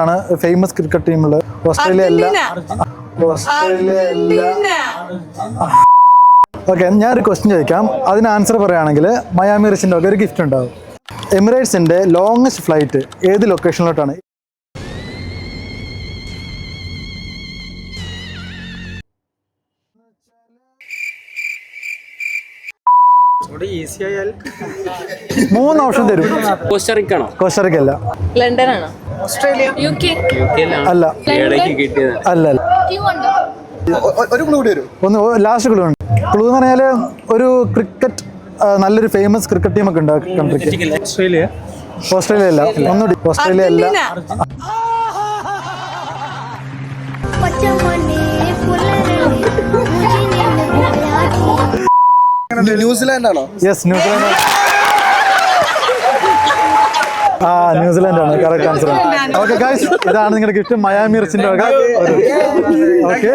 ആണ് famous cricket ടീമുള്ളത്. Australia okay, ഞാനൊരു question ചോദിക്കാം. അതിന് ആൻസർ പറയുകയാണെങ്കിൽ മയാമി റിച്ചിൻ്റെ ഒക്കെ ഒരു ഗിഫ്റ്റ് ഉണ്ടാവും. എമിറേറ്റ്സിൻ്റെ ലോങ്ങസ്റ്റ് ഫ്ലൈറ്റ് ഏത് ലൊക്കേഷനിലോട്ടാണ്? മൂന്ന് ഓപ്ഷൻ തരും. കോസ്റ്ററിക്ക അല്ല. ലണ്ടൻ ആണോ? ഓസ്ട്രേലിയ? യുകെ? അല്ല. അല്ല. ഒന്ന് ലാസ്റ്റ് ക്ലൂ ഉണ്ട്. ക്ലൂ എന്ന് പറഞ്ഞാൽ ഒരു ക്രിക്കറ്റ് നല്ലൊരു ഫേമസ് ക്രിക്കറ്റ് ടീമൊക്കെ ഉണ്ട് കൺട്രിക്ക്. ഓസ്ട്രേലിയ അല്ല. ഒന്നുകൂടി. ഓസ്ട്രേലിയ അല്ല. ന്യൂസിലാൻഡ് ആണോ? Yes, New Zealand. ന്യൂസിലാൻഡ് ആണ് കറക്റ്റ് ആൻസർ. ഓക്കെ ഗൈസ്, ഇതാണ് നിങ്ങളുടെ ഗിഫ്റ്റ്. മയാമി റിച്ചിന്റെ വക. ഓക്കെ.